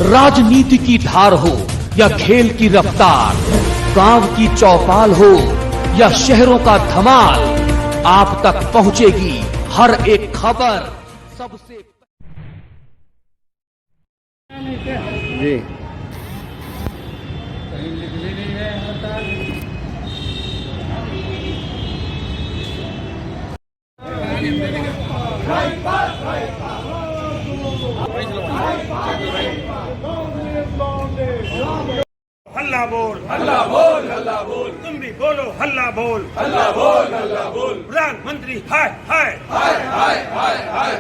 राजनीति की धार हो या खेल की रफ्तार, गांव की चौपाल हो या शहरों का धमाल, आप तक पहुंचेगी हर एक खबर सबसे जी। हल्ला बोल, हल्ला बोल, हल्ला बोल, तुम भी बोलो हल्ला बोल, हल्ला बोल, हल्ला बोल। प्रधानमंत्री हाय हाय हाय हाय हाय हाय,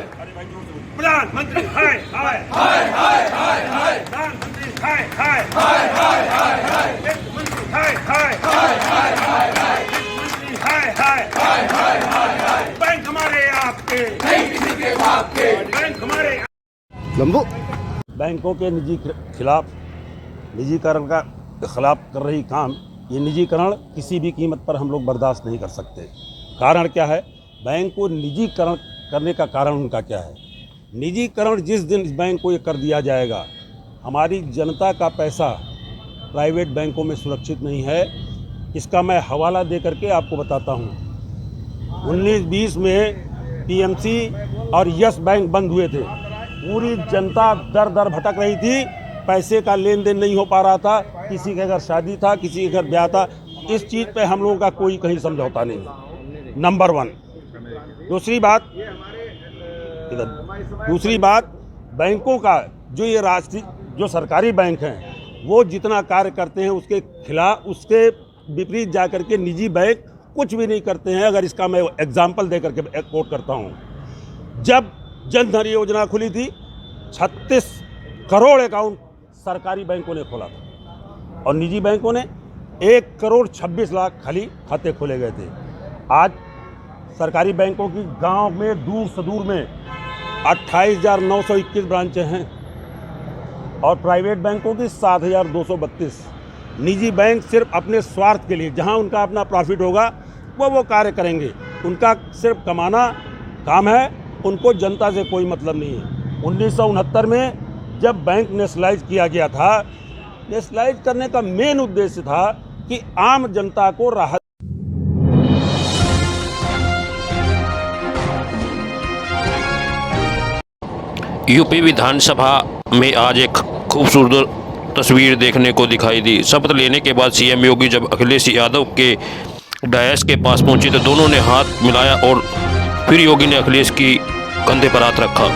प्रधानमंत्री हाय हाय हाय हाय हाय हाय, प्रधानमंत्री हाय हाय हाय हाय हाय हाय, वित्तमंत्री हाय हाय हाय हाय हाय हाय, वित्तमंत्री हाय हाय हाय हाय हाय हाय। बैंक हमारे आपके नहीं किसी के बाप के, बैंक हमारे लंबू बैंकों के निजीकरण का खिलाफ कर रही काम, ये निजीकरण किसी भी कीमत पर हम लोग बर्दाश्त नहीं कर सकते। कारण क्या है? बैंक को निजीकरण करने का कारण उनका क्या है? निजीकरण जिस दिन इस बैंक को ये कर दिया जाएगा, हमारी जनता का पैसा प्राइवेट बैंकों में सुरक्षित नहीं है। इसका मैं हवाला दे करके आपको बताता हूँ। 19-20 में पीएमसी और यस बैंक बंद हुए थे। पूरी जनता दर दर भटक रही थी, पैसे का लेन देन नहीं हो पा रहा था। किसी के घर शादी था, किसी के घर ब्याह था। इस चीज़ पे हम लोगों का कोई कहीं समझौता नहीं है, नंबर 1। दूसरी बात, बैंकों का जो सरकारी बैंक हैं, वो जितना कार्य करते हैं उसके खिलाफ, उसके विपरीत जा करके निजी बैंक कुछ भी नहीं करते हैं। अगर इसका मैं एग्जाम्पल दे करके कोट करता हूँ, जब जन धन योजना खुली थी, 36 करोड़ अकाउंट सरकारी बैंकों ने खोला था और निजी बैंकों ने 1,26,00,000 खाली खाते खोले गए थे। आज सरकारी बैंकों की गांव में दूर सुदूर में 28,921 ब्रांचें हैं और प्राइवेट बैंकों की 7,232। निजी बैंक सिर्फ अपने स्वार्थ के लिए, जहां उनका अपना प्रॉफिट होगा वो कार्य करेंगे। उनका सिर्फ कमाना काम है, उनको जनता से कोई मतलब नहीं है। 1969 में जब बैंक नेशनलाइज किया गया था, नेशनलाइज करने का मेन उद्देश्य था कि आम जनता को राहत। यूपी विधानसभा में आज एक खूबसूरत तस्वीर देखने को दिखाई दी। शपथ लेने के बाद सीएम योगी जब अखिलेश यादव के डायस के पास पहुंचे तो दोनों ने हाथ मिलाया और फिर योगी ने अखिलेश की कंधे पर हाथ रखा।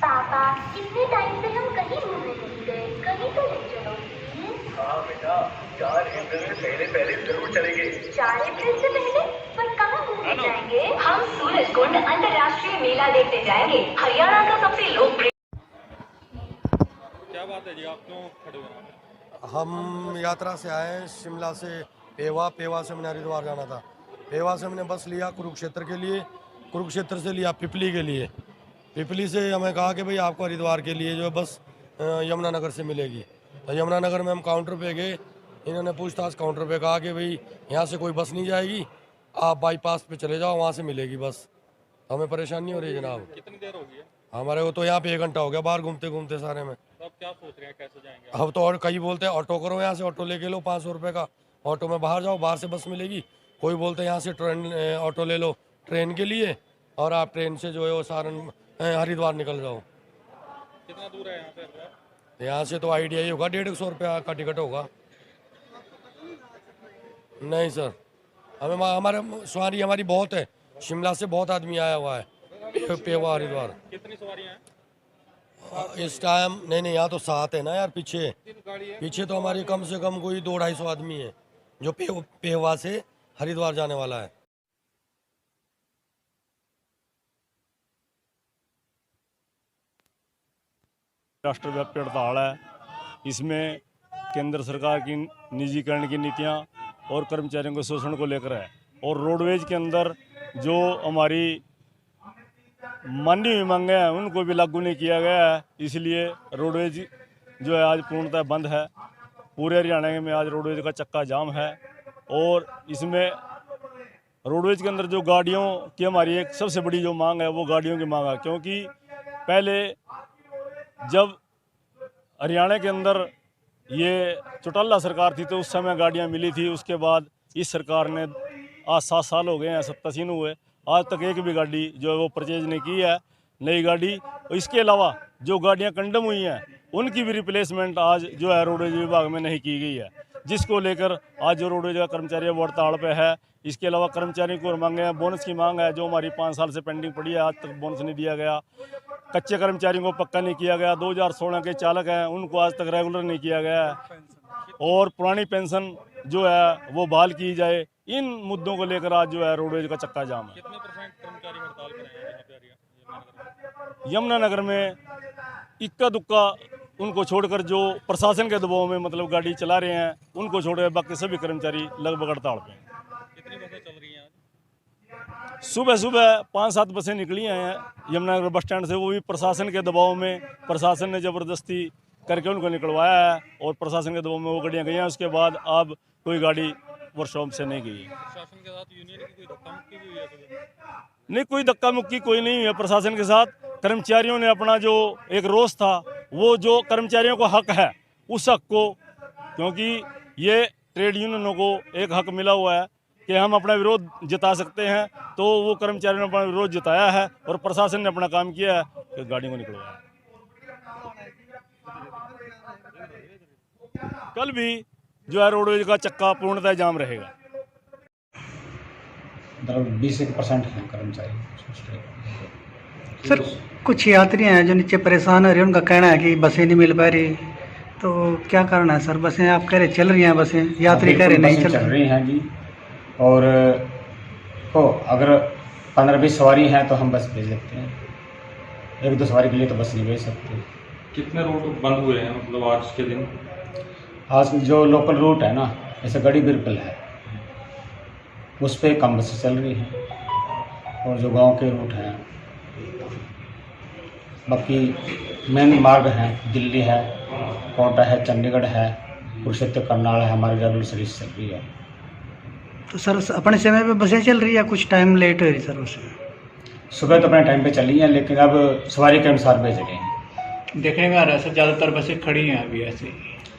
पापा, इतने टाइम से हम कहीं घूमने नहीं गए, कहीं तो ले चलो। हाँ बेटा, 4 अप्रैल से पहले जरूर चलेंगे। 4 अप्रैल से पहले? पर कहाँ घूमने जाएंगे? हम सूरजकुंड अंतर्राष्ट्रीय मेला देखने जाएंगे, हरियाणा का सबसे लोकप्रिय। क्या बात है जी, आप क्यों खड़े हुए? हम यात्रा से आए हैं शिमला से पेवा से हमने हरिद्वार जाना था। पेवा से हमने बस लिया कुरुक्षेत्र के लिए, कुरुक्षेत्र से लिया पिपली के लिए, पिपली से हमें कहा कि भाई आपको हरिद्वार के लिए जो है बस यमुनानगर से मिलेगी। तो यमुनानगर में हम काउंटर पे गए, इन्होंने पूछताछ काउंटर पे कहा कि भाई यहाँ से कोई बस नहीं जाएगी, आप बाईपास पे चले जाओ, वहाँ से मिलेगी बस। तो हमें परेशानी हो रही है जनाब। कितनी देर हो गई है? हमारे को तो यहाँ पे 1 घंटा हो गया बाहर घूमते घूमते सारे में। तो आप क्या सोच रहे हैं, कैसे जाएंगे? अब तो और कई बोलते हैं ऑटो करो, यहाँ से ऑटो लेके लो 500 रुपये का, ऑटो में बाहर जाओ, बाहर से बस मिलेगी। कोई बोलते हैं यहाँ से ट्रेन ऑटो ले लो ट्रेन के लिए और आप ट्रेन से जो है वो हरिद्वार निकल जाओ। कितना दूर है यहाँ से? यहाँ से तो आइडिया ही होगा 150 रुपया का टिकट होगा। नहीं सर, हमारे सवारी हमारी बहुत है, शिमला से बहुत आदमी आया हुआ है, पेवा हरिद्वार। कितनी सवारियां हैं? इस टाइम नहीं, यहाँ तो 7 है ना यार, पीछे तो हमारी कम से कम कोई 200-250 आदमी है जो पेवा से हरिद्वार जाने वाला है। राष्ट्रव्यापी हड़ताल है, इसमें केंद्र सरकार की निजीकरण की नीतियां और कर्मचारियों के शोषण को लेकर है, और रोडवेज के अंदर जो हमारी मानी हुई मांगे हैं उनको भी लागू नहीं किया गया है, इसलिए रोडवेज जो है आज पूर्णतः बंद है। पूरे हरियाणा में आज रोडवेज का चक्का जाम है, और इसमें रोडवेज के अंदर जो गाड़ियों की हमारी एक सबसे बड़ी जो मांग है वो गाड़ियों की मांग है, क्योंकि पहले जब हरियाणा के अंदर ये चौटाला सरकार थी तो उस समय गाड़ियां मिली थी, उसके बाद इस सरकार ने आज 7 साल हो गए हैं, सत्तासीन हुए, आज तक एक भी गाड़ी जो है वो परचेज नहीं की है नई गाड़ी। और इसके अलावा जो गाड़ियां कंडम हुई हैं उनकी भी रिप्लेसमेंट आज जो है रोडवेज विभाग में नहीं की गई है, जिसको लेकर आज जो रोडवेज का कर्मचारी है वो हड़ताल पे है। इसके अलावा कर्मचारियों को मांगे हैं, बोनस की मांग है जो हमारी 5 साल से पेंडिंग पड़ी है, आज तक बोनस नहीं दिया गया। कच्चे कर्मचारियों को पक्का नहीं किया गया, 2016 के चालक हैं उनको आज तक रेगुलर नहीं किया गया है, और पुरानी पेंशन जो है वो बहाल की जाए। इन मुद्दों को लेकर आज जो है रोडवेज का चक्का जाम है। कितने % कर्मचारी हड़ताल पर हैं यहाँ पे यमुनानगर में इक्का दुक्का उनको छोड़कर जो प्रशासन के दबाव में मतलब गाड़ी चला रहे हैं उनको छोड़कर बाकी सभी कर्मचारी लगभग हड़ताल पे हैं। कितनी बसें चल रही हैं आज? सुबह 5-7 बसें निकली हैं यमुनानगर बस स्टैंड से, वो भी प्रशासन के दबाव में, प्रशासन ने ज़बरदस्ती करके उनको निकलवाया है और प्रशासन के दबाव में वो गाड़ियाँ गई हैं। उसके बाद अब कोई गाड़ी वर्कशॉप से नहीं गई है। प्रशासन के साथ यूनियन की कोई धक्का-मुक्की भी हुई है कभी? नहीं, कोई धक्का मुक्की कोई नहीं है प्रशासन के साथ। कर्मचारियों ने अपना जो एक रोष था, वो जो कर्मचारियों को हक है उस हक को, क्योंकि ये ट्रेड यूनियनों को एक हक मिला हुआ है कि हम अपना विरोध जता सकते हैं, तो वो कर्मचारियों ने अपना विरोध जताया है और प्रशासन ने अपना काम किया है कि गाड़ियों को निकलवाया। कल भी जो है रोडवेज का चक्का पूर्णतः जाम रहेगा। 20% हैं कर्मचारी। सर, कुछ यात्री हैं जो नीचे परेशान हो रहे हैं, उनका कहना है कि बसें नहीं मिल पा रही, तो क्या कारण है सर? बसें आप कह रहे चल रही हैं, बसें यात्री कह रहे नहीं चल रही हैं जी, और तो अगर 15-20 सवारी हैं तो हम बस भेज सकते हैं, 1-2 सवारी के लिए तो बस नहीं भेज सकते। कितने रूट बंद हुए हैं मतलब आज के दिन? आज जो लोकल रूट है ना, जैसे गड़ी बिरपल है, उस पर कम बसें चल रही हैं, और जो गांव के रूट हैं, बाकी मेन मार्ग हैं, दिल्ली है, कोटा है, चंडीगढ़ है, कुरुक्षेत्र करनाल है, हमारी रेगुलर सर्विस चल रही है। तो सर अपने समय पे बसें चल रही है, कुछ टाइम लेट हो रही सर उससे? सुबह तो अपने टाइम पे चली हैं, लेकिन अब सवारी के अनुसार भेज रहे हैं। देखने में आ रहा है सर ज़्यादातर बसें खड़ी हैं अभी ऐसे।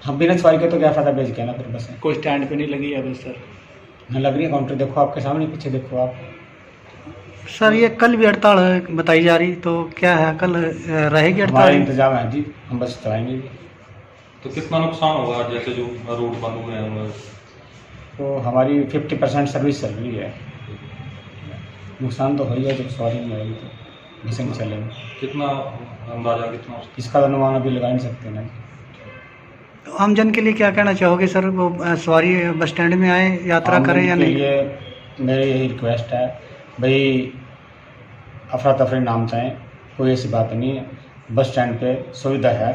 हम बिना सवारी के तो क्या फ़ायदा भेज के ना फिर बसें। कोई स्टैंड पे नहीं लगी है बस सर? न लग रही है, काउंटर देखो आपके सामने, पीछे देखो आप। सर ये कल भी हड़ताल बताई जा रही, तो क्या है कल रहेगी हमारा हड़ताल? इंतजाम है जी, हम बस चलाएंगे। तो कितना नुकसान होगा जैसे जो रूट बंद हुए हैं? तो हमारी 50% सर्विस चल रही है, नुकसान तो हो ही है, जब सवारी नहीं आएगी तो बसें नहीं चलेंगे। कितना अंदाजा कितना? इसका तो अनुमान अभी लगा नहीं सकते ना। तो आम जन के लिए क्या कहना चाहोगे सर? वो सवारी बस स्टैंड में आए, यात्रा करें या नहीं? ये मेरी यही रिक्वेस्ट है भाई, अफरा तफरी नाम चाहें, कोई ऐसी बात नहीं है। बस स्टैंड पे सुविधा है,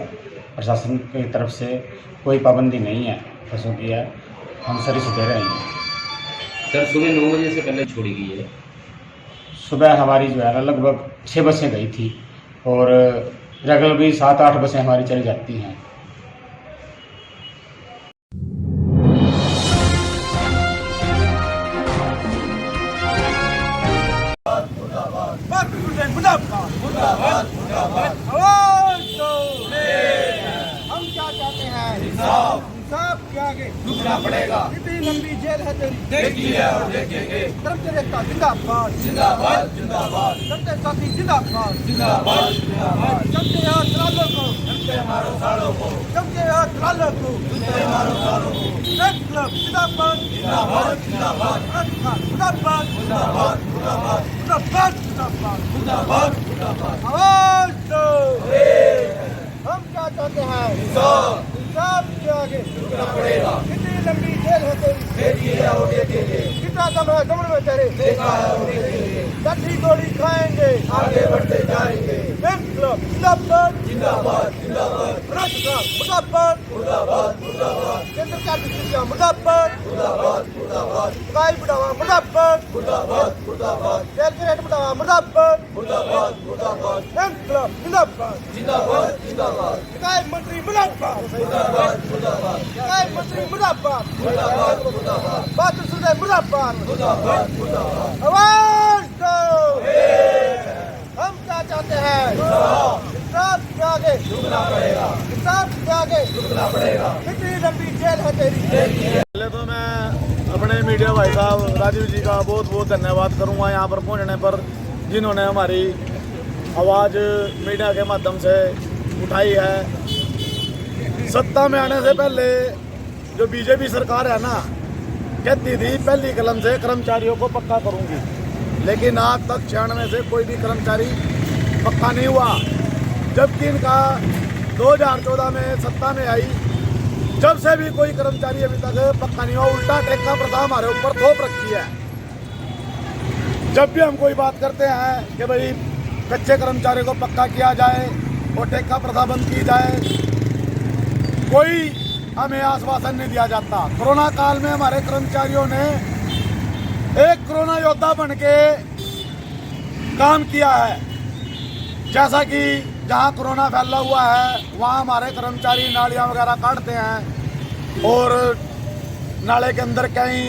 प्रशासन की तरफ से कोई पाबंदी नहीं है बसों की, है हम सर्विस दे रहे हैं। सर सुबह 9 बजे से पहले छोड़ी गई है। सुबह हमारी जो है ना लगभग 6 बसें गई थी, और रेगुलर भी 7-8 बसें हमारी चली जाती हैं। हम क्या चाहते हैं? इंसाफ के आगे झुकना पड़ेगा। कितनी लंबी जेल है तेरी, देखी है और देखेंगे। कर्मचारी एकता जिंदाबाद, जिंदाबाद, जिंदाबाद। कर्मचारी साथी जिंदाबाद, जिंदाबाद, जिंदाबाद। चमके हाथ लालों को, चमके मारो सालों को, चमके हाथ लालों को, चमके मारो सालों को। क्लब जिंदाबाद जिंदाबाद जिंदाबाद जिंदाबाद जिंदाबाद जिंदाबाद जिंदाबाद जिंदाबाद जिंदाबाद आवाज दो। हम क्या चाहते हैं? इंसाफ के आगे झुकना पड़ेगा। कितनी लंबी जेल है तेरी, कितना दम है कमर में तेरे, लाठी गोली खाएंगे, आगे बढ़ते जाएंगे। इंकलाब जिंदाबाद जिंदाबाद जिंदाबाद, मुर्दाबाद मुर्दाबाद मुर्दाबाद, केंद्र का बिजलियां मुर्दाबाद मुर्दाबाद मुर्दाबाद, गाय बढ़ावा मुर्दाबाद मुर्दाबाद मुर्दाबाद, तेल के रेट बढ़ावा मुर्दाबाद मुर्दाबाद मुर्दाबाद। इंकलाब जिंदाबाद जिंदाबाद जिंदाबाद, गाय मंत्री मुर्दाबाद मुर्दाबाद मुर्दाबाद, गाय मंत्री मुर्दाबाद मुर्दाबाद मुर्दाबाद, बात सुने मुर्दाबाद मुर्दाबाद मुर्दाबाद। आवाज दो। हम क्या चाहते हैं? इंसाफ के आगे झुकना पड़ेगा, इंसाफ के आगे झुकना पड़ेगा। कितनी लंबी जेल है तेरी। पहले तो मैं अपने मीडिया भाई साहब राजीव जी का बहुत बहुत धन्यवाद करूंगा यहाँ पर पहुँचने पर, जिन्होंने हमारी आवाज़ मीडिया के माध्यम से उठाई है। सत्ता में आने से पहले जो बीजेपी सरकार है ना, कहती थी पहली कलम से कर्मचारियों को पक्का करूंगी, लेकिन आज तक 96 से कोई भी कर्मचारी पक्का नहीं हुआ। जबकि इनका 2014 में सत्ता में आई, जब से भी कोई कर्मचारी अभी तक पक्का नहीं हुआ। उल्टा ठेका प्रथा हमारे ऊपर थोप रखी है। जब भी हम कोई बात करते हैं कि भाई कच्चे कर्मचारी को पक्का किया जाए और ठेका प्रथा बंद की जाए, कोई हमें आश्वासन नहीं दिया जाता। कोरोना काल में हमारे कर्मचारियों ने एक कोरोना योद्धा बन के काम किया है। जैसा कि जहां कोरोना फैला हुआ है वहां हमारे कर्मचारी नालियां वगैरह काटते हैं और नाले के अंदर कई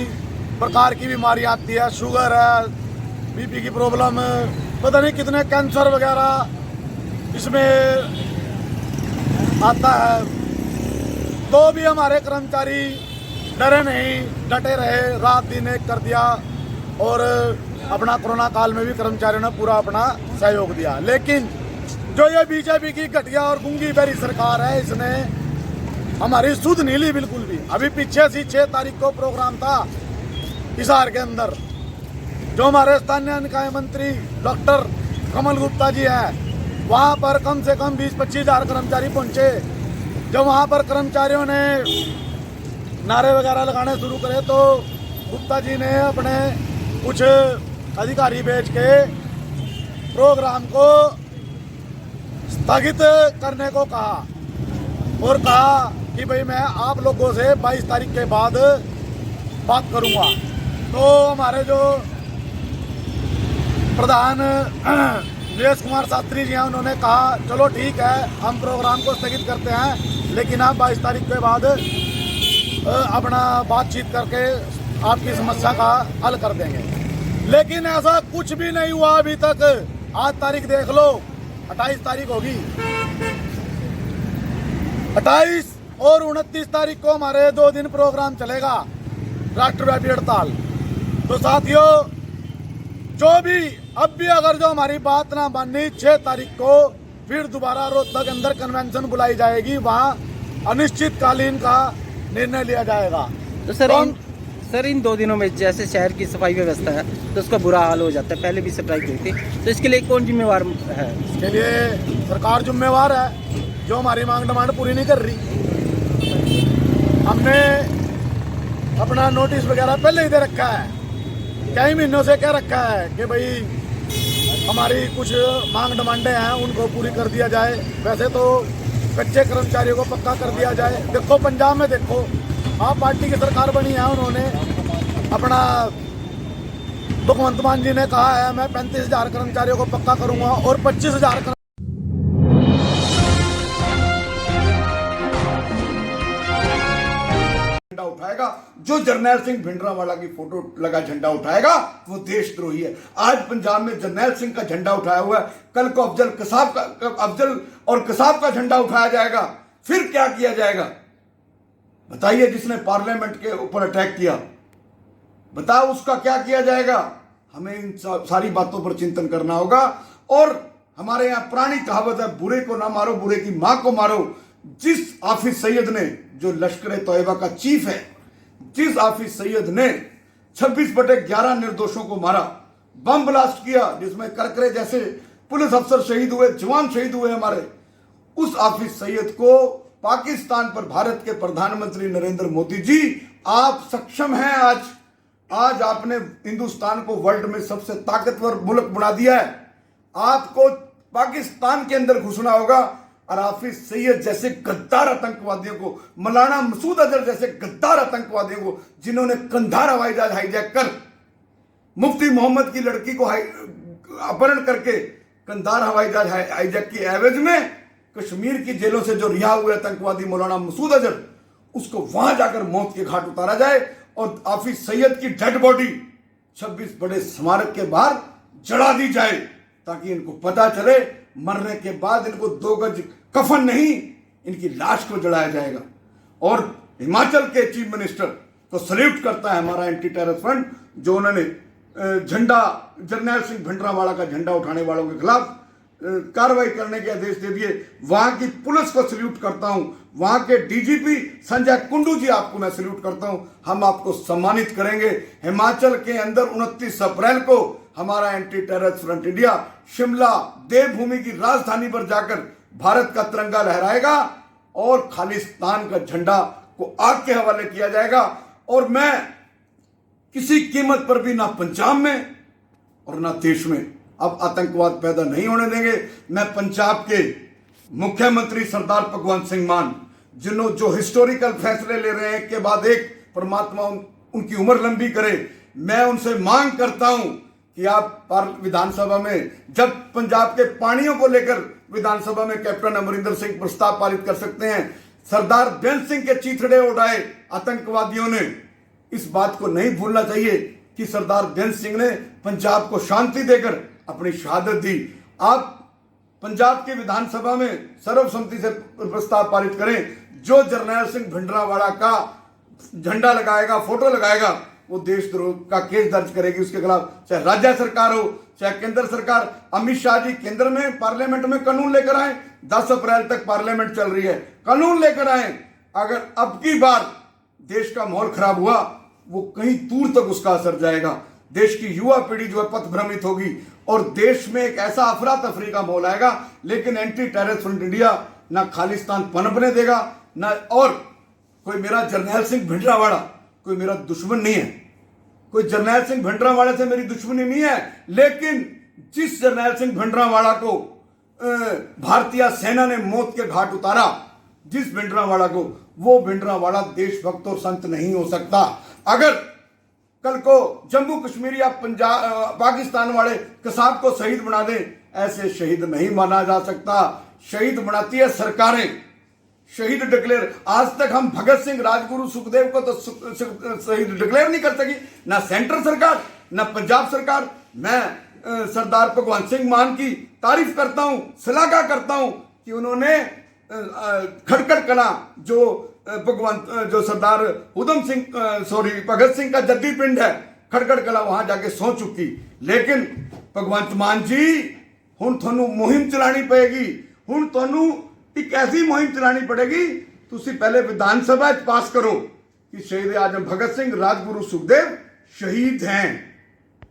प्रकार की बीमारियां आती है, शुगर है, बीपी की प्रॉब्लम, पता नहीं कितने कैंसर वगैरह इसमें आता है। तो भी हमारे कर्मचारी डरे नहीं, डटे रहे, रात दिन एक कर दिया और अपना कोरोना काल में भी कर्मचारियों ने पूरा अपना सहयोग दिया। लेकिन जो ये बीजेपी की घटिया और गूंगी बहरी सरकार है, इसने हमारी सुध नहीं ली बिल्कुल भी। अभी पीछे से 6 तारीख को प्रोग्राम था हिसार के अंदर, जो हमारे स्थानीय निकाय मंत्री डॉक्टर कमल गुप्ता जी हैं, वहाँ पर कम से कम 20-25 हज़ार कर्मचारी पहुँचे। जब वहाँ पर कर्मचारियों ने नारे वगैरह लगाने शुरू करे तो गुप्ता जी ने अपने कुछ अधिकारी भेज के प्रोग्राम को स्थगित करने को कहा और कहा कि भाई मैं आप लोगों से 22 तारीख के बाद बात करूंगा। तो हमारे जो प्रधान वीएस कुमार शास्त्री जी हैं, उन्होंने कहा चलो ठीक है, हम प्रोग्राम को स्थगित करते हैं, लेकिन आप 22 तारीख के बाद अपना बातचीत करके आपकी समस्या का हल कर देंगे। लेकिन ऐसा कुछ भी नहीं हुआ अभी तक। आज तारीख देख लो, 28 तारीख होगी। 28 और 29 तारीख को हमारे 2 दिन प्रोग्राम चलेगा, राष्ट्रव्यापी हड़ताल। तो साथियों, जो भी अब भी अगर जो हमारी बात ना मानी, 6 तारीख को फिर दोबारा रोहतक के अंदर कन्वेंशन बुलाई जाएगी, वहाँ अनिश्चितकालीन का निर्णय लिया जाएगा। तो सर इन 2 दिनों में जैसे शहर की सफाई व्यवस्था है तो उसका बुरा हाल हो जाता है, पहले भी स्ट्राइक हुई थी, तो इसके लिए कौन जिम्मेवार है? इसके लिए सरकार जिम्मेवार है, जो हमारी मांग डिमांड पूरी नहीं कर रही। हमने अपना नोटिस वगैरह पहले ही दे रखा है, कई महीनों से कह रखा है कि भाई हमारी कुछ मांग डिमांडें हैं, उनको पूरी कर दिया जाए। वैसे तो कच्चे कर्मचारियों को पक्का कर दिया जाए। देखो पंजाब में देखो, आप पार्टी की सरकार बनी है, उन्होंने अपना भगवंत मान जी ने कहा है मैं 35,000 कर्मचारियों को पक्का करूंगा और 25,000 झंडा उठाएगा। जो जरनैल सिंह भिंडरावाला की फोटो लगा झंडा उठाएगा वो देशद्रोही है। आज पंजाब में जरनैल सिंह का झंडा उठाया हुआ है, कल को अफजल और कसाब का झंडा उठाया जाएगा। फिर क्या किया जाएगा बताइए? जिसने पार्लियामेंट के ऊपर अटैक किया, बताओ उसका क्या किया जाएगा? हमें इन सारी बातों पर चिंतन करना होगा। और हमारे यहाँ पुरानी कहावत है, बुरे को ना मारो, बुरे की मां को मारो। जिस हाफिज सैयद ने, जो लश्कर तोयबा का चीफ है, जिस हाफिज सईद ने 26/11 निर्दोषों को मारा, बम ब्लास्ट किया जिसमें करकरे जैसे पुलिस अफसर शहीद हुए, जवान शहीद हुए हमारे, उस हाफिज सईद को पाकिस्तान पर भारत के प्रधानमंत्री नरेंद्र मोदी जी आप सक्षम हैं। आज आपने हिंदुस्तान को वर्ल्ड में सबसे ताकतवर मुल्क बना दिया है। आपको पाकिस्तान के अंदर घुसना होगा और हाफिज सईद जैसे गद्दार आतंकवादियों को, मौलाना मसूद अजहर जैसे गद्दार आतंकवादियों को, जिन्होंने कंधार हवाई जहाज हाईजैक कर मुफ्ती मोहम्मद की लड़की को अपहरण करके कंधार हवाई जहाज हाईजैक की एवज में कश्मीर की जेलों से जो रिहा हुए आतंकवादी मौलाना मसूद अजहर, उसको वहां जाकर मौत के घाट उतारा जाए और हाफिज सईद की डेड बॉडी 26 बड़े स्मारक के बाहर जला दी जाए, ताकि इनको पता चले मरने के बाद इनको 2 गज कफन नहीं, इनकी लाश को जलाया जाएगा। और हिमाचल के चीफ मिनिस्टर को सल्यूट करता है हमारा एंटी टेरर फ्रंट, जो उन्होंने झंडा, जरनैल सिंह भिंडरांवाला का झंडा उठाने वालों के खिलाफ कार्रवाई करने के आदेश दे दिए। वहां की पुलिस को सल्यूट करता हूं, वहां के डीजीपी संजय कुंडू जी, आपको मैं सल्यूट करता हूं। हम आपको सम्मानित करेंगे। हिमाचल के अंदर 29 अप्रैल को हमारा anti terror front India Shimla देवभूमि की राजधानी पर जाकर भारत का तिरंगा लहराएगा और खालिस्तान का झंडा को आग के हवाले किया जाएगा। और मैं किसी कीमत पर भी ना पंजाब में और ना देश में अब आतंकवाद पैदा नहीं होने देंगे। मैं पंजाब के मुख्यमंत्री सरदार भगवंत सिंह मान, जो हिस्टोरिकल फैसले ले रहे हैं, एक के बाद एक, परमात्मा उनकी उम्र लंबी करे, मैं उनसे मांग करता हूं कि आप विधानसभा में, जब पंजाब के पानियों को लेकर विधानसभा में कैप्टन अमरिंदर सिंह प्रस्ताव पारित कर सकते हैं, सरदार बेअंत सिंह के चीथड़े उड़ाए आतंकवादियों ने, इस बात को नहीं भूलना चाहिए कि सरदार बेअंत सिंह ने पंजाब को शांति देकर अपनी शहादत दी। आप पंजाब की विधानसभा में सर्वसम्मति से प्रस्ताव पारित करें, जो जरनैल सिंह भिंडरांवाला का झंडा लगाएगा, फोटो लगाएगा, वो देशद्रोह का केस दर्ज करेगी उसके खिलाफ, चाहे राज्य सरकार हो चाहे केंद्र सरकार। अमित शाह जी केंद्र में पार्लियामेंट में कानून लेकर आए, 10 अप्रैल तक पार्लियामेंट चल रही है, कानून लेकर आए। अगर अब की बार देश का माहौल खराब हुआ, वो कहीं दूर तक उसका असर जाएगा। देश की युवा पीढ़ी जो है पथ भ्रमित होगी और देश में एक ऐसा अफरा तफरी का माहौल आएगा। लेकिन एंटी टेरर फ्रंट इंडिया ना खालिस्तान पनपने देगा, ना, और कोई मेरा जरनैल सिंह भिंडरांवाला कोई मेरा दुश्मन नहीं है, कोई जरनैल सिंह भिंडरांवाला से मेरी दुश्मनी नहीं है। लेकिन जिस जरनैल सिंह भिंडरांवाला को भारतीय सेना ने मौत के घाट उतारा, जिस भिंडरांवाला को, वो भिंडरांवाला देशभक्त और संत नहीं हो सकता। अगर कल को जम्मू कश्मीर या पंजाब पाकिस्तान वाले कसाब को शहीद बना दें, ऐसे शहीद नहीं माना जा सकता। शहीद बनाती है सरकारें, शहीद डिक्लेयर। आज तक हम भगत सिंह, राजगुरु, सुखदेव को तो शहीद डिक्लेयर नहीं कर सकी, ना सेंट्रल सरकार ना पंजाब सरकार। मैं सरदार भगवंत सिंह मान की तारीफ करता हूं, सलाहकार करता हूं कि उन्होंने खटखट कला जो सरदार भगत सिंह का जद्दी पिंड है, खटखट कला, वहां जाके सौ चुकी। लेकिन भगवंत मान जी, हुण थानू मुहिम चलानी पड़ेगी, हुण थानू एक ऐसी मुहिम चलानी पड़ेगी, तुसी पहले विधानसभा पास करो कि शहीद आजम भगत सिंह, राजगुरु सुखदेव शहीद हैं,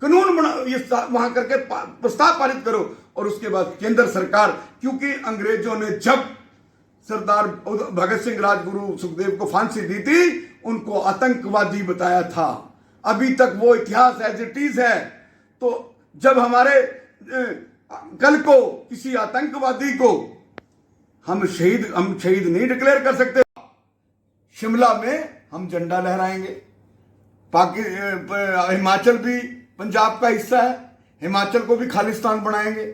कानून बना, ये वहां करके प्रस्ताव पारित करो। और उसके बाद केंद्र सरकार, क्योंकि अंग्रेजों ने जब सरदार भगत सिंह, राजगुरु सुखदेव को फांसी दी थी, उनको आतंकवादी बताया था। अभी तक वो इतिहास एज इट इज है। तो जब हमारे कल को किसी आतंकवादी को हम शहीद नहीं डिक्लेयर कर सकते। शिमला में हम झंडा लहराएंगे। हिमाचल भी पंजाब का हिस्सा है, हिमाचल को भी खालिस्तान बनाएंगे।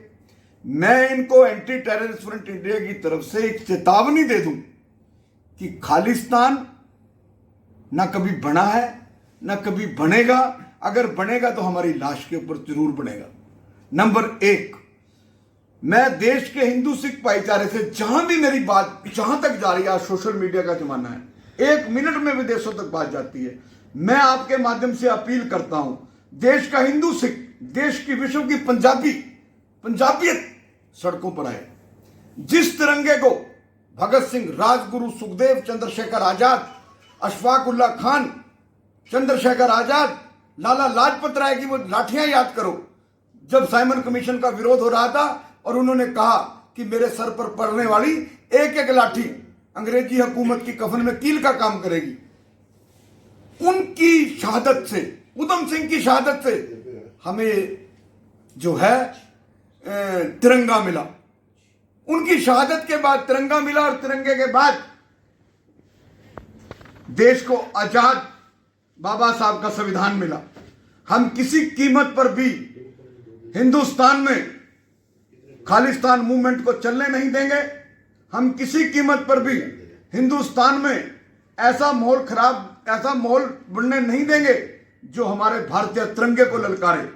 मैं इनको एंटी टेररिस्ट फ्रंट इंडिया की तरफ से एक चेतावनी दे दूं कि खालिस्तान ना कभी बना है ना कभी बनेगा। अगर बनेगा तो हमारी लाश के ऊपर जरूर बनेगा। नंबर 1, मैं देश के हिंदू सिख भाईचारे से जहां भी मेरी बात जहां तक जा रही है, सोशल मीडिया का जमाना है, 1 मिनट में विदेशों तक बात जाती है। मैं आपके माध्यम से अपील करता हूं, देश का हिंदू सिख, देश की विश्व की पंजाबियत सड़कों पर आए। जिस तिरंगे को भगत सिंह, राजगुरु, सुखदेव, चंद्रशेखर आजाद, अशफाक उल्लाह खान चंद्रशेखर आजाद, लाला लाजपत राय की वो लाठियां याद करो, जब साइमन कमीशन का विरोध हो रहा था और उन्होंने कहा कि मेरे सर पर पड़ने वाली एक एक लाठी अंग्रेजी हुकूमत की कफन में कील का काम करेगी। उनकी शहादत से, उधम सिंह की शहादत से हमें जो है तिरंगा मिला। उनकी शहादत के बाद तिरंगा मिला और तिरंगे के बाद देश को आजाद बाबा साहब का संविधान मिला। हम किसी कीमत पर भी हिंदुस्तान में खालिस्तान मूवमेंट को चलने नहीं देंगे। हम किसी कीमत पर भी हिंदुस्तान में ऐसा माहौल खराब, ऐसा माहौल बनने नहीं देंगे जो हमारे भारतीय तिरंगे को ललकारे।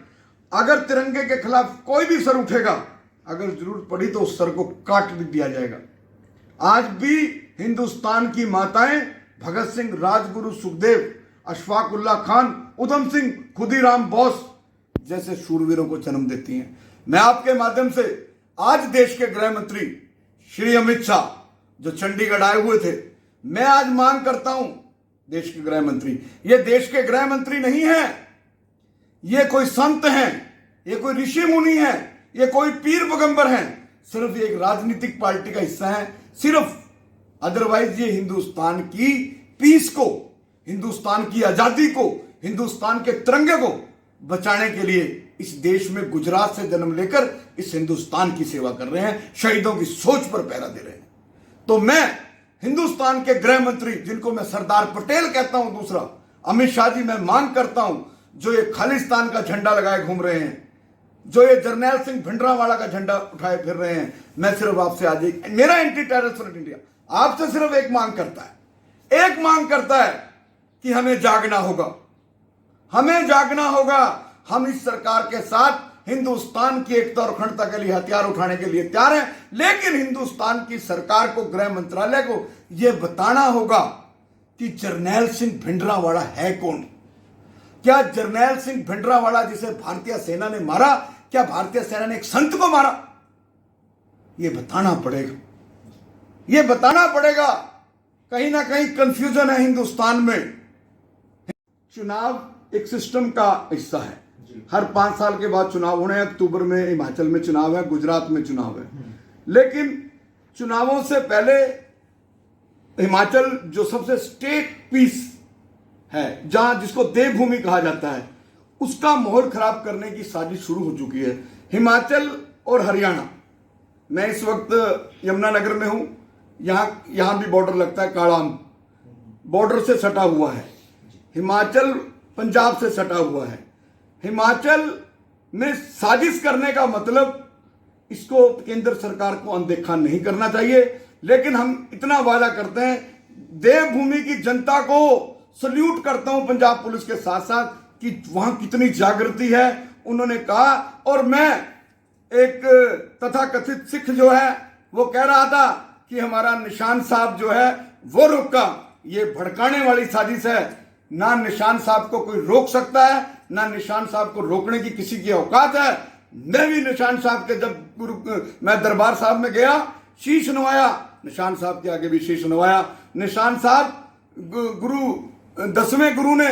अगर तिरंगे के खिलाफ कोई भी सर उठेगा, अगर जरूरत पड़ी तो उस सर को काट भी दिया जाएगा। आज भी हिंदुस्तान की माताएं भगत सिंह, राजगुरु, सुखदेव, अशफाक उल्लाह खान, उधम सिंह, खुदीराम बोस जैसे शूरवीरों को जन्म देती हैं। मैं आपके माध्यम से आज देश के गृह मंत्री श्री अमित शाह जो चंडीगढ़ आए हुए थे, मैं आज मांग करता हूं देश के गृह मंत्री, ये देश के गृह मंत्री नहीं है, ये कोई संत हैं, ये कोई ऋषि मुनि हैं, ये कोई पीर पैगंबर हैं, सिर्फ एक राजनीतिक पार्टी का हिस्सा है सिर्फ। अदरवाइज ये हिंदुस्तान की पीस को, हिंदुस्तान की आजादी को, हिंदुस्तान के तिरंगे को बचाने के लिए इस देश में गुजरात से जन्म लेकर इस हिंदुस्तान की सेवा कर रहे हैं, शहीदों की सोच पर पहरा दे रहे हैं। तो मैं हिंदुस्तान के गृह मंत्री, जिनको मैं सरदार पटेल कहता हूं, दूसरा अमित शाह जी, मैं मांग करता हूं, जो ये खालिस्तान का झंडा लगाए घूम रहे हैं, जो ये जर्नैल सिंह भिंडरांवाला का झंडा उठाए फिर रहे हैं, मैं सिर्फ आपसे आज मेरा एंटी टेररिस्ट फ्रंट इंडिया आपसे सिर्फ एक मांग करता है, एक मांग करता है कि हमें जागना होगा, हमें जागना होगा। हम इस सरकार के साथ हिंदुस्तान की एकता और अखंडता के लिए हथियार उठाने के लिए तैयार हैं, लेकिन हिंदुस्तान की सरकार को, गृह मंत्रालय को यह बताना होगा कि जर्नैल सिंह भिंडरांवाला है कौन। क्या जर्नैल सिंह भिंडरांवाला जिसे भारतीय सेना ने मारा, क्या भारतीय सेना ने एक संत को मारा? यह बताना पड़ेगा, यह बताना पड़ेगा। कहीं ना कहीं कंफ्यूजन है हिंदुस्तान में। चुनाव एक सिस्टम का हिस्सा है, हर 5 साल के बाद चुनाव होने हैं। अक्टूबर में हिमाचल में चुनाव है, गुजरात में चुनाव है, लेकिन चुनावों से पहले हिमाचल जो सबसे स्टेट पीस है, जहां जिसको देवभूमि कहा जाता है, उसका माहौल खराब करने की साजिश शुरू हो चुकी है। हिमाचल और हरियाणा, मैं इस वक्त यमुनानगर में हूं, यहां भी बॉर्डर लगता है, काड़ाम बॉर्डर से सटा हुआ है। हिमाचल पंजाब से सटा हुआ है। हिमाचल में साजिश करने का मतलब, इसको केंद्र सरकार को अनदेखा नहीं करना चाहिए, लेकिन हम इतना वादा करते हैं, देवभूमि की जनता को सल्यूट करता हूं पंजाब पुलिस के साथ साथ कि वहां कितनी जागृति है। उन्होंने कहा, और मैं एक तथाकथित सिख जो है वो कह रहा था कि हमारा निशान साहब जो है वो रुका। ये भड़काने वाली साजिश है। ना निशान साहब को कोई रोक सकता है, ना निशान साहब को रोकने की किसी की औकात है। मैं भी निशान साहब के जब मैं दरबार साहब में गया, शीश नवाया, निशान साहब के आगे भी शीश नवाया। निशान साहब गुरु 10वें गुरु ने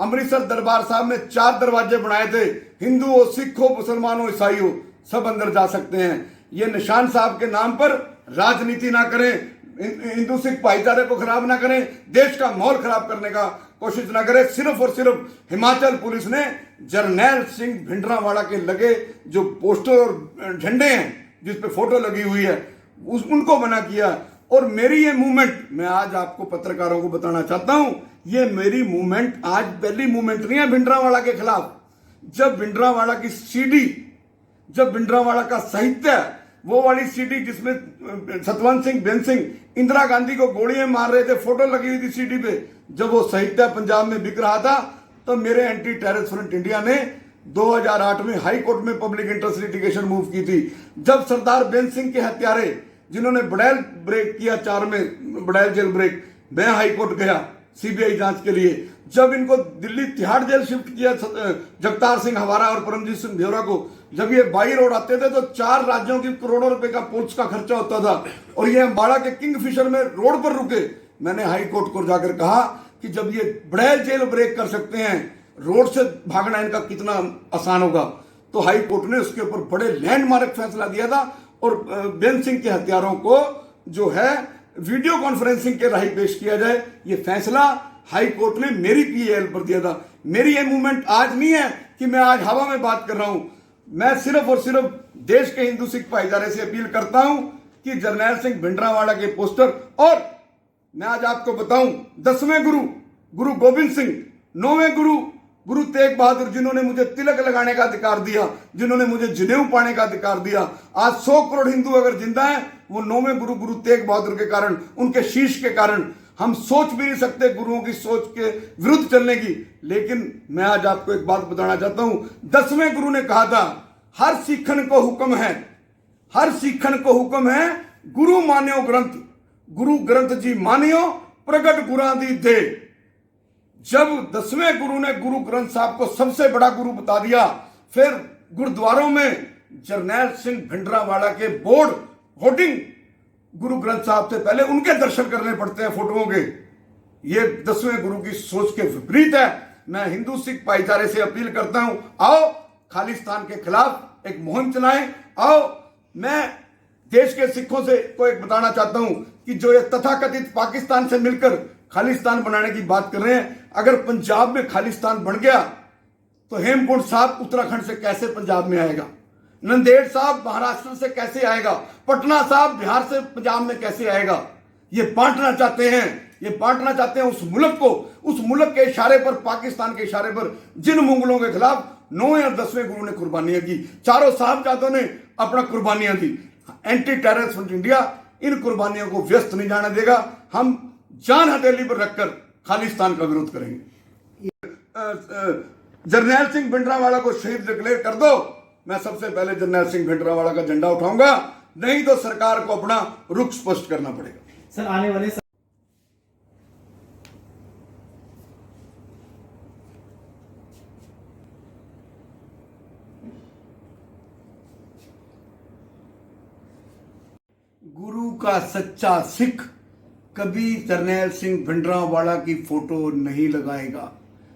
अमृतसर दरबार साहब में 4 दरवाजे बनाए थे, हिंदू हो, सिख हो, मुसलमान हो, ईसाई हो, सब अंदर जा सकते हैं। ये निशान साहब के नाम पर राजनीति ना करें, हिंदू सिख भाईचारे को खराब ना करें, देश का माहौल खराब करने का कोशिश ना करें। सिर्फ और सिर्फ हिमाचल पुलिस ने जर्नैल सिंह भिंडरांवाला के लगे जो पोस्टर और झंडे हैं जिस पे फोटो लगी हुई है, उनको मना किया। और मेरी ये मूवमेंट, मैं आज आपको पत्रकारों को बताना चाहता हूं, ये मेरी मूवमेंट आज पहली मूवमेंट नहीं है भिंडरांवाला के खिलाफ। जब भिंडरांवाला की सीडी, जब भिंडरांवाला का साहित्य, वो वाली सीडी जिसमें सतवंत सिंह, बेन सिंह इंदिरा गांधी को गोलियां मार रहे थे, फोटो लगी हुई थी सीडी पे, जब वो साहित्य पंजाब में बिक रहा था, तो मेरे एंटी टेररिस्ट फ्रंट इंडिया ने 2008 में हाई कोर्ट में पब्लिक इंटरेस्ट लिटिगेशन मूव की थी। जब सरदार बेन सिंह के हत्यारे जिन्होंने बड़ैल ब्रेक किया, 4 में बड़ैल जेल ब्रेक, मैं हाई कोर्ट गया सीबीआई जांच के लिए। जब इनको दिल्ली तिहाड़ जेल शिफ्ट किया, जगतार सिंह हवारा और परमजीत सिंह देवरा को, जब ये बाई रोड आते थे तो 4 राज्यों की करोड़ों रुपए का पुलिस का खर्चा होता था, और ये अम्बाड़ा के किंगफिशर में रोड पर रुके। मैंने हाई कोर्ट को जाकर कहा कि जब ये बड़ैल जेल ब्रेक कर सकते हैं, रोड से भागना इनका कितना आसान होगा। तो हाई कोर्ट ने उसके ऊपर बड़े लैंडमार्क फैसला दिया था और बेन सिंह के हत्यारों को जो है वीडियो कॉन्फ्रेंसिंग के राही पेश किया जाए, ये फैसला हाई कोर्ट ने मेरी पीएल पर दिया था। मेरी ये मूवमेंट आज नहीं है कि मैं आज हवा में बात कर रहा हूं, मैं सिर्फ और सिर्फ देश के हिंदू सिख भाईचारे से अपील करता हूं कि जरनैल सिंह भिंडरावाला के पोस्टर, और मैं आज आपको बताऊं 10वें गुरु गुरु गोविंद सिंह, 9वें गुरु गुरु तेग बहादुर, जिन्होंने मुझे तिलक लगाने का अधिकार दिया, जिन्होंने मुझे जनेऊ पाने का अधिकार दिया, आज 100 करोड़ हिंदू अगर जिंदा है वो 9वें गुरु गुरु तेग बहादुर के कारण, उनके शीश के कारण। हम सोच भी नहीं सकते गुरुओं की सोच के विरुद्ध चलने की। लेकिन मैं आज आपको एक बात बताना चाहता हूं, 10वें गुरु ने कहा था हर सिखन को हुक्म है, हर सिखन को हुक्म है, गुरु मान्यो ग्रंथ, गुरु ग्रंथ जी मानियो, प्रगट गुरां दी दे। जब 10वें गुरु ने गुरु ग्रंथ साहब को सबसे बड़ा गुरु बता दिया, फिर गुरुद्वारों में जरनैल सिंह भिंडरावाला के बोर्ड होर्डिंग गुरु ग्रंथ साहब से पहले उनके दर्शन करने पड़ते हैं फोटोओं के। ये 10वें गुरु की सोच के विपरीत है। मैं हिंदू सिख भाईचारे से अपील करता हूं, आओ खालिस्तान के खिलाफ एक मुहिम चलाएं। आओ, मैं देश के सिखों से को एक बताना चाहता हूं कि जो ये तथाकथित पाकिस्तान से मिलकर खालिस्तान बनाने की बात कर रहे हैं, अगर पंजाब में खालिस्तान बन गया तो हेमकुंड साहब उत्तराखंड से कैसे पंजाब में आएगा, नंदेड़ साहब महाराष्ट्र से कैसे आएगा, पटना साहब बिहार से पंजाब में कैसे आएगा। ये बांटना चाहते हैं, ये बांटना चाहते हैं उस मुल्क को, उस मुल्क के इशारे पर, पाकिस्तान के इशारे पर, जिन मुगलों के खिलाफ 9वें और 10वें गुरु ने कुर्बानियां की, चारों साहबजादों ने अपना कुर्बानियां दी। एंटी टेररिस्ट फ्रंट इंडिया इन कुर्बानियों को व्यस्त नहीं जाने देगा। हम जान हथेली पर रखकर खालिस्तान का विरोध करेंगे। जरनैल सिंह भिंडरावाला को शहीद डिक्लेयर कर दो, मैं सबसे पहले जरनैल सिंह भिंडरावाला का झंडा उठाऊंगा, नहीं तो सरकार को अपना रुख स्पष्ट करना पड़ेगा। सर आने वाले गुरु का सच्चा सिख कभी जरनैल सिंह भिंडरावाला की फोटो नहीं लगाएगा।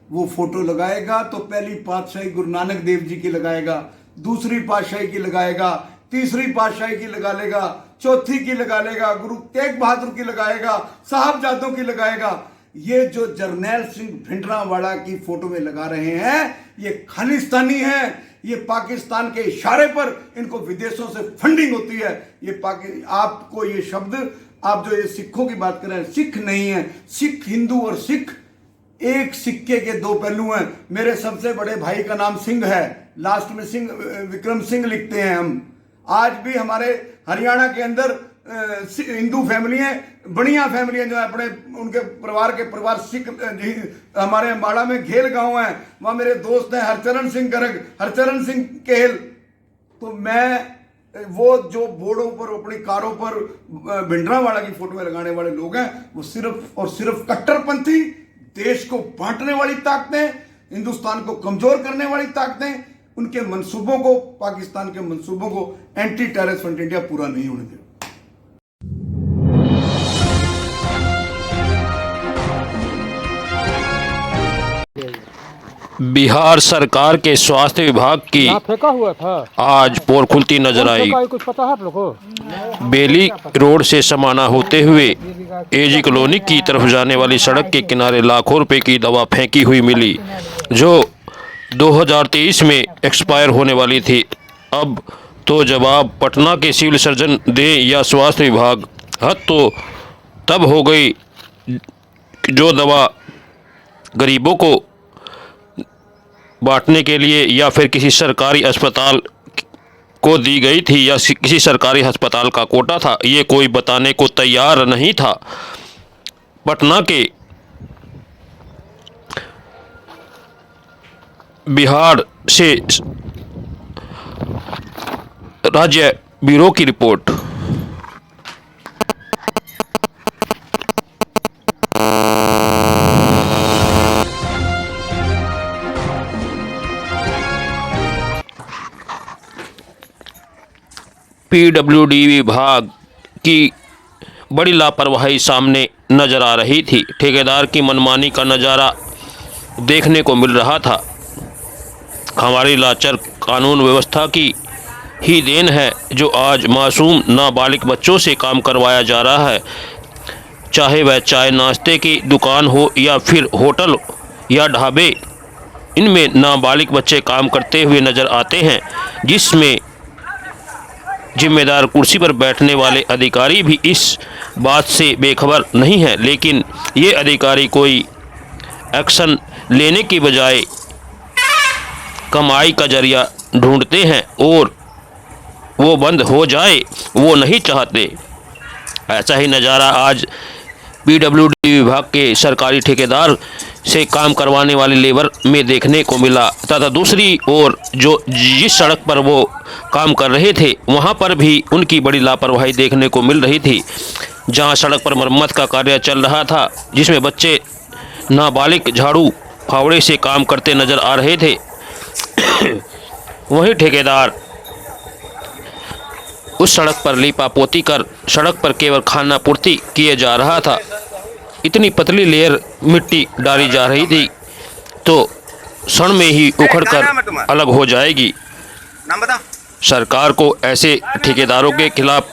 वो फोटो लगाएगा तो पहली पातशाही गुरु नानक देव जी की लगाएगा, दूसरी पातशाही की लगाएगा, तीसरी पातशाही की लगा लेगा, चौथी की लगा लेगा, गुरु तेग बहादुर की लगाएगा, साहबजादों की लगाएगा। ये जो जरनैल सिंह भिंडरावाला की फोटो में लगा रहे हैं, ये खालिस्तानी है। ये पाकिस्तान के इशारे पर इनको विदेशों से फंडिंग होती है। ये आपको ये शब्द, आप जो ये सिखों की बात कर रहे हैं, सिख नहीं है। सिख, हिंदू और सिख एक सिक्के के दो पहलू हैं। मेरे सबसे बड़े भाई का नाम सिंह है, लास्ट में सिंह, विक्रम सिंह लिखते हैं हम। आज भी हमारे हरियाणा के अंदर हिंदू फैमिलियां, बढ़िया फैमिलियां जो है, अपने उनके परिवार के परिवार सिख, हमारे अम्बाड़ा में घेल गांव है, वहां मेरे दोस्त हैं हरचरण सिंह गर्ग, हरचरण सिंह केहल। तो मैं वो जो बोर्डों पर, अपनी कारों पर भिंडरावाला की फोटो में लगाने वाले लोग हैं, वो सिर्फ और सिर्फ कट्टरपंथी, देश को बांटने वाली ताकतें, हिंदुस्तान को कमजोर करने वाली ताकतें, उनके मंसूबों को, पाकिस्तान के मंसूबों को एंटी टेररिस्ट फ्रंट इंडिया पूरा नहीं होने देगा। बिहार सरकार के स्वास्थ्य विभाग की फेंका हुआ था, आज पोल खुलती नजर आई। कुछ पता है आप लोगों को? बेली रोड से समाना होते हुए एजी कॉलोनी की तरफ जाने वाली सड़क के किनारे लाखों रुपए की दवा फेंकी हुई मिली, जो 2023 में एक्सपायर होने वाली थी। अब तो जवाब पटना के सिविल सर्जन दे या स्वास्थ्य विभाग। हद तो तब हो गई जो दवा गरीबों को बांटने के लिए या फिर किसी सरकारी अस्पताल को दी गई थी या किसी सरकारी अस्पताल का कोटा था, ये कोई बताने को तैयार नहीं था। पटना के बिहार से राज्य ब्यूरो की रिपोर्ट। पीडब्ल्यूडी विभाग की बड़ी लापरवाही सामने नजर आ रही थी। ठेकेदार की मनमानी का नज़ारा देखने को मिल रहा था। हमारी लाचार कानून व्यवस्था की ही देन है जो आज मासूम नाबालिग बच्चों से काम करवाया जा रहा है, चाहे वह चाय नाश्ते की दुकान हो या फिर होटल या ढाबे। इनमें नाबालिग बच्चे काम करते हुए नज़र आते हैं, जिसमें जिम्मेदार कुर्सी पर बैठने वाले अधिकारी भी इस बात से बेखबर नहीं है। लेकिन ये अधिकारी कोई एक्शन लेने की बजाय कमाई का जरिया ढूंढते हैं और वो बंद हो जाए वो नहीं चाहते। ऐसा ही नज़ारा आज पीडब्ल्यूडी विभाग के सरकारी ठेकेदार से काम करवाने वाले लेबर में देखने को मिला तथा दूसरी ओर जिस सड़क पर वो काम कर रहे थे वहाँ पर भी उनकी बड़ी लापरवाही देखने को मिल रही थी। जहाँ सड़क पर मरम्मत का कार्य चल रहा था, जिसमें बच्चे नाबालिग झाड़ू फावड़े से काम करते नज़र आ रहे थे, वहीं ठेकेदार उस सड़क पर लीपापोती कर सड़क पर केवल खाना पूर्ति किए जा रहा था। इतनी पतली लेयर मिट्टी डाली जा रही थी तो क्षण में ही उखड़कर अलग हो जाएगी। सरकार को ऐसे ठेकेदारों के खिलाफ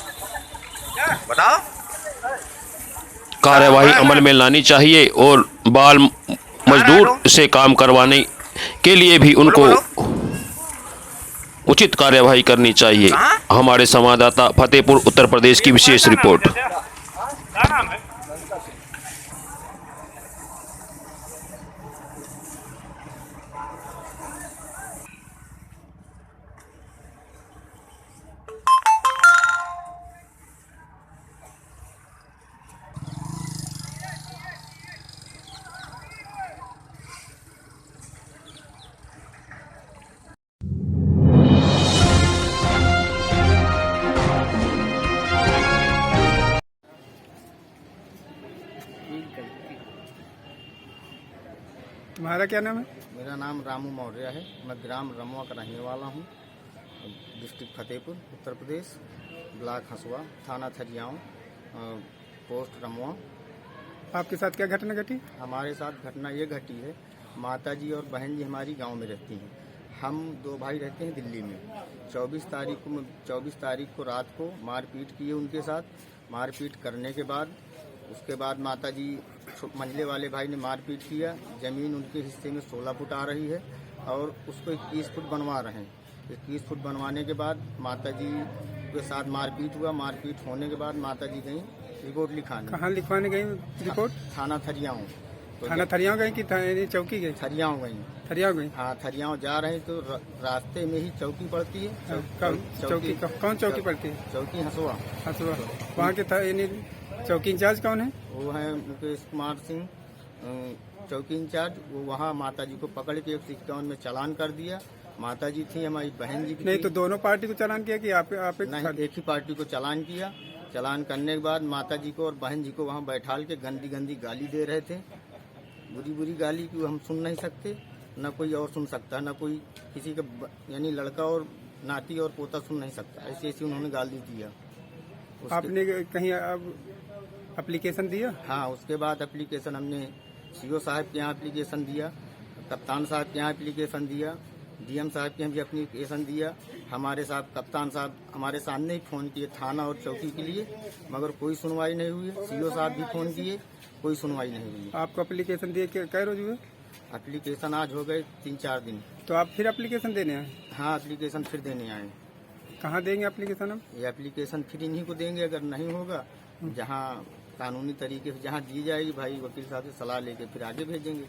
कार्यवाही अमल में लानी चाहिए और बाल मजदूर से काम करवाने के लिए भी उनको उचित कार्यवाही करनी चाहिए। हमारे संवाददाता फतेहपुर उत्तर प्रदेश की विशेष रिपोर्ट। तुम्हारा क्या नाम है? मेरा नाम रामू मौर्य है। मैं ग्राम रमुआ का रहने वाला हूँ। डिस्ट्रिक्ट फतेहपुर उत्तर प्रदेश, ब्लॉक हसुआ, थाना थरियाओं, पोस्ट रमुआ। आपके साथ क्या घटना घटी? हमारे साथ घटना ये घटी है, माताजी और बहन जी हमारी गांव में रहती हैं। हम दो भाई रहते हैं दिल्ली में। 24 तारीख को रात को मारपीट किए उनके साथ। मारपीट करने के बाद उसके बाद माताजी मंझले वाले भाई ने मारपीट किया। ज़मीन उनके हिस्से में 16 फुट आ रही है और उसको 21 फुट बनवा रहे हैं। 21 फुट बनवाने के बाद माताजी के साथ मारपीट हुआ। मारपीट होने के बाद माताजी गई रिपोर्ट लिखाने। कहाँ लिखवाने गई रिपोर्ट? थाना थरियाओं। थाना थरियाओं गई कि चौकी गई? थरियाओं गई। थरियाओं गई? हाँ, थरियाओं जा रहे हैं तो रास्ते में ही चौकी पड़ती है। चौकी कौन चौकी पड़ती है? चौकी हसुआ। हसुआ। वहाँ के चौकी इंचार्ज कौन है? वो है मुकेश कुमार सिंह, चौकी इंचार्ज। वो वहाँ माताजी को पकड़ के 151 में चालान कर दिया। माताजी थी, हमारी बहन जी भी नहीं, तो दोनों पार्टी को चालान किया कि आप नहीं, एक ही पार्टी को चालान किया। चालान करने के बाद माताजी को और बहन जी को वहाँ बैठाल के गंदी गंदी गाली दे रहे थे। बुरी बुरी गाली की हम सुन नहीं सकते, न कोई और सुन सकता, न कोई किसी का यानी लड़का और नाती और पोता सुन नहीं सकता। ऐसी ऐसी उन्होंने गाली दिया। आपने कहीं एप्लीकेशन दिया? हाँ, उसके बाद एप्लीकेशन हमने सीओ साहब के यहाँ एप्लीकेशन दिया, कप्तान साहब के यहाँ एप्लीकेशन दिया, डीएम साहब के यहाँ भी एप्लीकेशन दिया। हमारे साहब कप्तान साहब हमारे सामने ही फ़ोन किए थाना और चौकी के लिए, मगर कोई सुनवाई नहीं हुई। सीओ साहब भी फ़ोन किए, कोई सुनवाई नहीं हुई। आपको एप्लीकेशन दिए कै रोज हुए? एप्लीकेशन आज हो गए 3-4 दिन। तो आप फिर एप्लीकेशन देने आए? हाँ, एप्लीकेशन फिर देने आए। कहाँ देंगे एप्लीकेशन? हम ये एप्लीकेशन फिर इन्हीं को देंगे, अगर नहीं होगा जहाँ कानूनी तरीके से जहाँ दी जाएगी, भाई वकील साहब से सलाह लेके फिर आगे भेजेंगे।